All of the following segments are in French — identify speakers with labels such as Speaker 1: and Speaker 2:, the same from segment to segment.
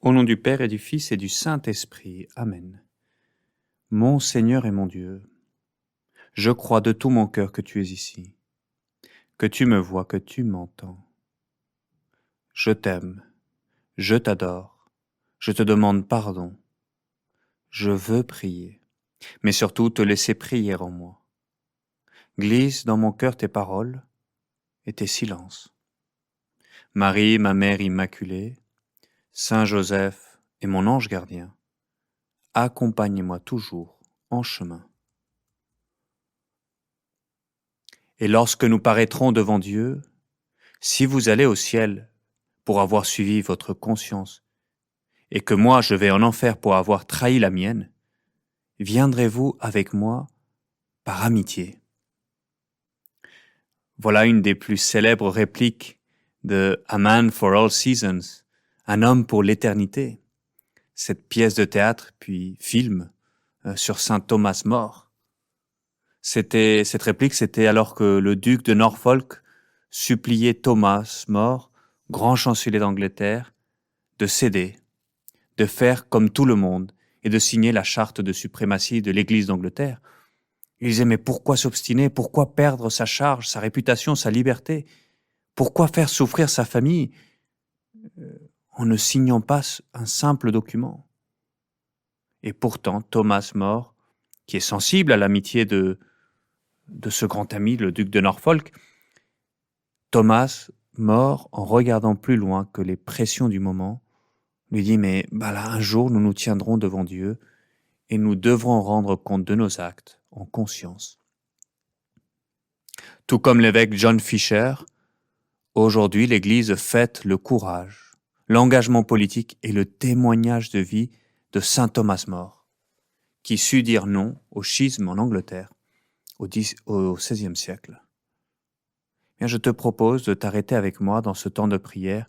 Speaker 1: Au nom du Père et du Fils et du Saint-Esprit. Amen. Mon Seigneur et mon Dieu, je crois de tout mon cœur que tu es ici, que tu me vois, que tu m'entends. Je t'aime, je t'adore, je te demande pardon. Je veux prier, mais surtout te laisser prier en moi. Glisse dans mon cœur tes paroles et tes silences. Marie, ma mère immaculée, Saint Joseph et mon ange gardien, accompagnez-moi toujours en chemin. Et lorsque nous paraîtrons devant Dieu, si vous allez au ciel pour avoir suivi votre conscience, et que moi je vais en enfer pour avoir trahi la mienne, viendrez-vous avec moi par amitié? Voilà une des plus célèbres répliques de A Man for All Seasons, un homme pour l'éternité, cette pièce de théâtre puis film sur saint Thomas More. Cette réplique, c'était alors que le duc de Norfolk suppliait Thomas More, grand chancelier d'Angleterre, de céder, de faire comme tout le monde et de signer la charte de suprématie de l'Église d'Angleterre. Il disait, mais pourquoi s'obstiner? Pourquoi perdre sa charge, sa réputation, sa liberté? Pourquoi faire souffrir sa famille en ne signant pas un simple document? Et pourtant, Thomas More, qui est sensible à l'amitié de ce grand ami, le duc de Norfolk, Thomas More, en regardant plus loin que les pressions du moment, lui dit, mais là, un jour, nous nous tiendrons devant Dieu et nous devrons rendre compte de nos actes en conscience. Tout comme l'évêque John Fisher, aujourd'hui, l'Église fête le courage, l'engagement politique et le témoignage de vie de saint Thomas More, qui sut dire non au schisme en Angleterre au XVIe siècle. Bien, je te propose de t'arrêter avec moi dans ce temps de prière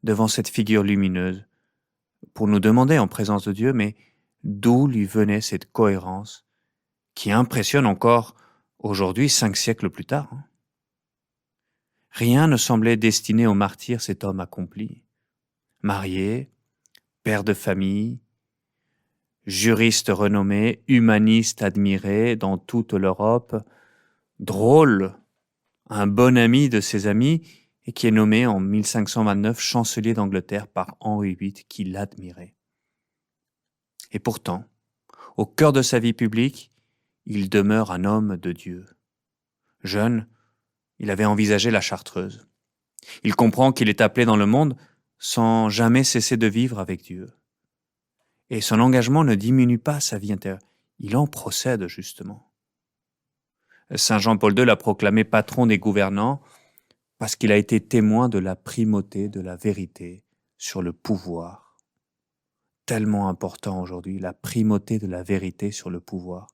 Speaker 1: devant cette figure lumineuse pour nous demander en présence de Dieu, mais d'où lui venait cette cohérence qui impressionne encore aujourd'hui, 5 siècles plus tard. Rien ne semblait destiné au martyr cet homme accompli. Marié, père de famille, juriste renommé, humaniste admiré dans toute l'Europe, drôle, un bon ami de ses amis, et qui est nommé en 1529 chancelier d'Angleterre par Henri VIII qui l'admirait. Et pourtant, au cœur de sa vie publique, il demeure un homme de Dieu. Jeune, il avait envisagé la Chartreuse. Il comprend qu'il est appelé dans le monde sans jamais cesser de vivre avec Dieu. Et son engagement ne diminue pas sa vie intérieure, il en procède justement. Saint Jean-Paul II l'a proclamé patron des gouvernants parce qu'il a été témoin de la primauté de la vérité sur le pouvoir. Tellement important aujourd'hui, la primauté de la vérité sur le pouvoir.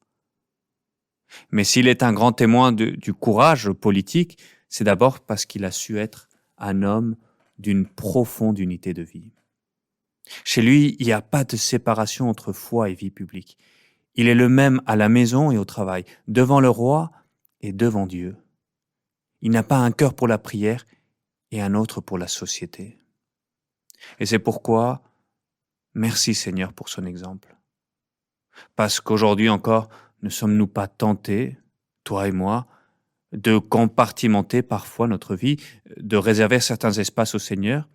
Speaker 1: Mais s'il est un grand témoin du courage politique, c'est d'abord parce qu'il a su être un homme d'une profonde unité de vie. Chez lui, il n'y a pas de séparation entre foi et vie publique. Il est le même à la maison et au travail, devant le roi et devant Dieu. Il n'a pas un cœur pour la prière et un autre pour la société. Et c'est pourquoi, merci Seigneur pour son exemple. Parce qu'aujourd'hui encore, ne sommes-nous pas tentés, toi et moi, de compartimenter parfois notre vie, de réserver certains espaces au Seigneur,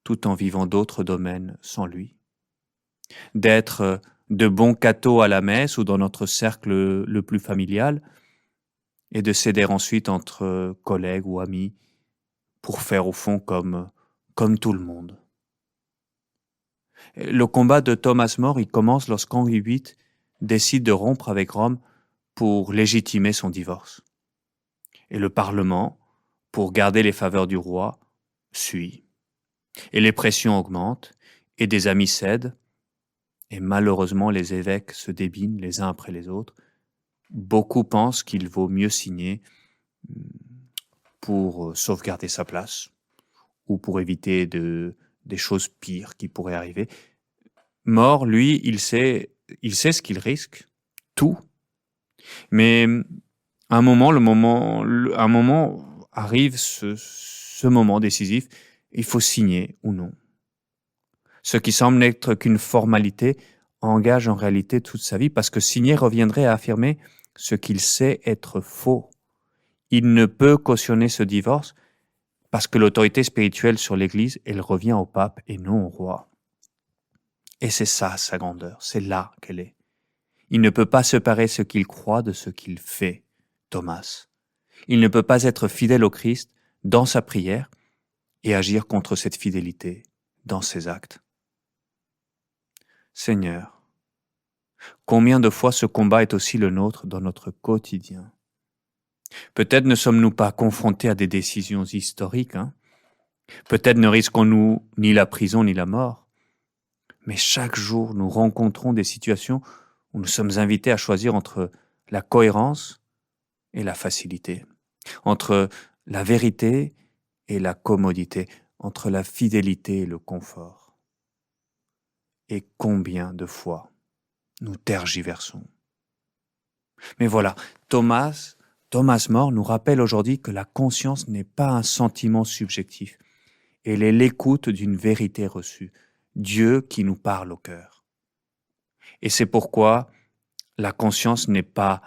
Speaker 1: tout en vivant d'autres domaines sans lui. D'être de bons cathos à la messe ou dans notre cercle le plus familial, et de céder ensuite entre collègues ou amis pour faire au fond comme tout le monde. Le combat de Thomas More, il commence lorsqu'Henri VIII décide de rompre avec Rome pour légitimer son divorce. Et le Parlement, pour garder les faveurs du roi, suit. Et les pressions augmentent, et des amis cèdent, et malheureusement les évêques se débinent les uns après les autres. Beaucoup pensent qu'il vaut mieux signer pour sauvegarder sa place, ou pour éviter des choses pires qui pourraient arriver. More, lui, il sait ce qu'il risque, tout. Mais un moment arrive ce moment décisif, il faut signer ou non. Ce qui semble n'être qu'une formalité engage en réalité toute sa vie, parce que signer reviendrait à affirmer ce qu'il sait être faux. Il ne peut cautionner ce divorce parce que l'autorité spirituelle sur l'Église, elle revient au pape et non au roi. Et c'est ça sa grandeur, c'est là qu'elle est. Il ne peut pas séparer ce qu'il croit de ce qu'il fait, Thomas. Il ne peut pas être fidèle au Christ dans sa prière et agir contre cette fidélité dans ses actes. Seigneur, combien de fois ce combat est aussi le nôtre dans notre quotidien? Peut-être ne sommes-nous pas confrontés à des décisions historiques, Peut-être ne risquons-nous ni la prison ni la mort, mais chaque jour nous rencontrons des situations où nous sommes invités à choisir entre la cohérence et la facilité, entre la vérité et la commodité, entre la fidélité et le confort. Et combien de fois nous tergiversons. Mais voilà, Thomas More nous rappelle aujourd'hui que la conscience n'est pas un sentiment subjectif. Elle est l'écoute d'une vérité reçue, Dieu qui nous parle au cœur. Et c'est pourquoi la conscience n'est pas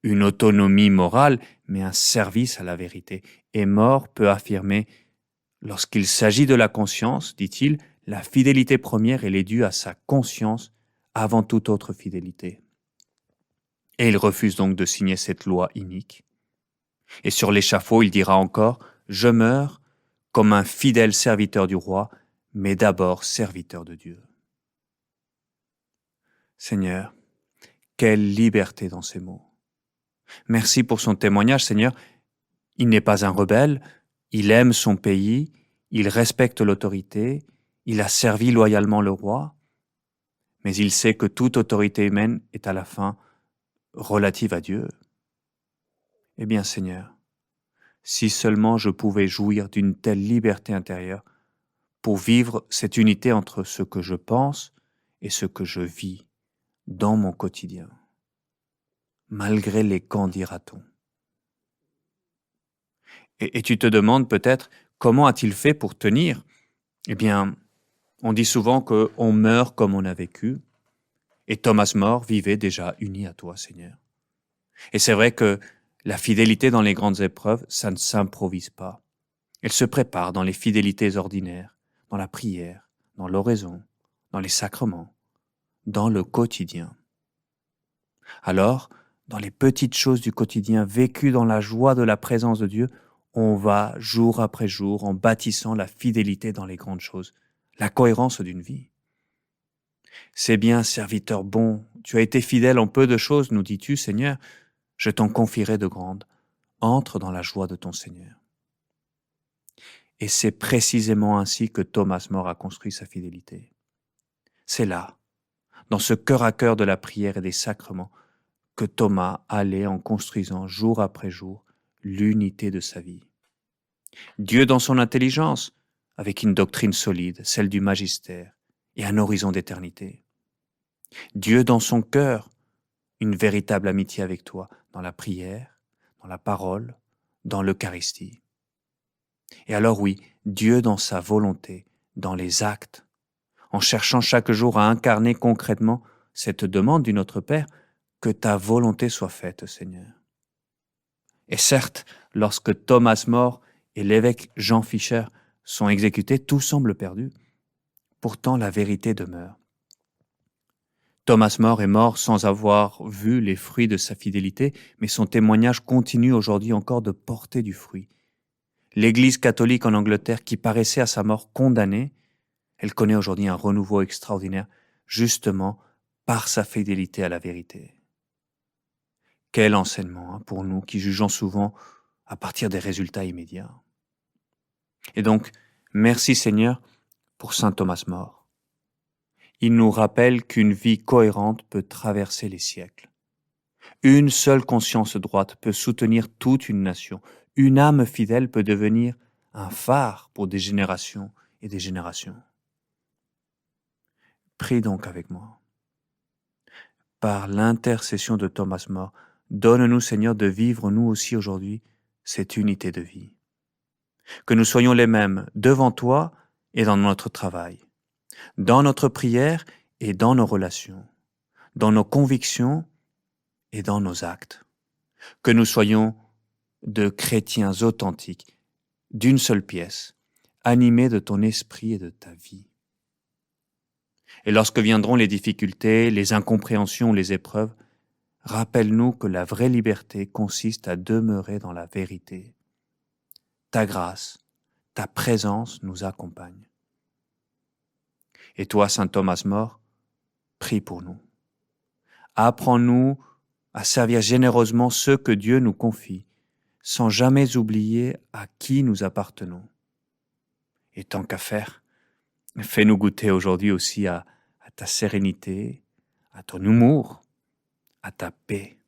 Speaker 1: une autonomie morale, mais un service à la vérité. Et More peut affirmer, lorsqu'il s'agit de la conscience, dit-il, la fidélité première, elle est due à sa conscience avant toute autre fidélité. Et il refuse donc de signer cette loi inique. Et sur l'échafaud, il dira encore, « Je meurs comme un fidèle serviteur du roi, mais d'abord serviteur de Dieu. » Seigneur, quelle liberté dans ces mots. Merci pour son témoignage, Seigneur. Il n'est pas un rebelle, il aime son pays, il respecte l'autorité, il a servi loyalement le roi, mais il sait que toute autorité humaine est à la fin relative à Dieu. Eh bien, Seigneur, si seulement je pouvais jouir d'une telle liberté intérieure pour vivre cette unité entre ce que je pense et ce que je vis dans mon quotidien, malgré les qu'en dira-t-on. Et tu te demandes peut-être, comment a-t-il fait pour tenir? Eh bien, on dit souvent qu'on meurt comme on a vécu, et Thomas More vivait déjà uni à toi, Seigneur. Et c'est vrai que la fidélité dans les grandes épreuves, ça ne s'improvise pas. Elle se prépare dans les fidélités ordinaires, dans la prière, dans l'oraison, dans les sacrements, dans le quotidien. Alors, dans les petites choses du quotidien vécues dans la joie de la présence de Dieu, on va jour après jour en bâtissant la fidélité dans les grandes choses, la cohérence d'une vie. C'est bien, serviteur bon, tu as été fidèle en peu de choses, nous dis-tu, Seigneur, je t'en confierai de grandes. Entre dans la joie de ton Seigneur. Et c'est précisément ainsi que Thomas More a construit sa fidélité. C'est là, dans ce cœur à cœur de la prière et des sacrements, que Thomas allait en construisant jour après jour l'unité de sa vie. Dieu dans son intelligence, avec une doctrine solide, celle du magistère, et un horizon d'éternité. Dieu dans son cœur, une véritable amitié avec toi, dans la prière, dans la parole, dans l'Eucharistie. Et alors oui, Dieu dans sa volonté, dans les actes, en cherchant chaque jour à incarner concrètement cette demande du Notre Père, que ta volonté soit faite, Seigneur. Et certes, lorsque Thomas More et l'évêque Jean Fischer sont exécutés, tout semble perdu. Pourtant, la vérité demeure. Thomas More est mort sans avoir vu les fruits de sa fidélité, mais son témoignage continue aujourd'hui encore de porter du fruit. L'Église catholique en Angleterre, qui paraissait à sa mort condamnée, elle connaît aujourd'hui un renouveau extraordinaire, justement par sa fidélité à la vérité. Quel enseignement pour nous qui jugeons souvent à partir des résultats immédiats. Et donc, merci Seigneur pour saint Thomas More. Il nous rappelle qu'une vie cohérente peut traverser les siècles. Une seule conscience droite peut soutenir toute une nation. Une âme fidèle peut devenir un phare pour des générations et des générations. Prie donc avec moi. Par l'intercession de Thomas More, donne-nous, Seigneur, de vivre nous aussi aujourd'hui cette unité de vie. Que nous soyons les mêmes devant toi et dans notre travail. dans notre prière et dans nos relations, dans nos convictions et dans nos actes. Que nous soyons de chrétiens authentiques, d'une seule pièce, animés de ton esprit et de ta vie. Et lorsque viendront les difficultés, les incompréhensions, les épreuves, rappelle-nous que la vraie liberté consiste à demeurer dans la vérité. Ta grâce, ta présence nous accompagne. Et toi, saint Thomas More, prie pour nous. Apprends-nous à servir généreusement ceux que Dieu nous confie, sans jamais oublier à qui nous appartenons. Et tant qu'à faire, fais-nous goûter aujourd'hui aussi à ta sérénité, à ton humour, à ta paix.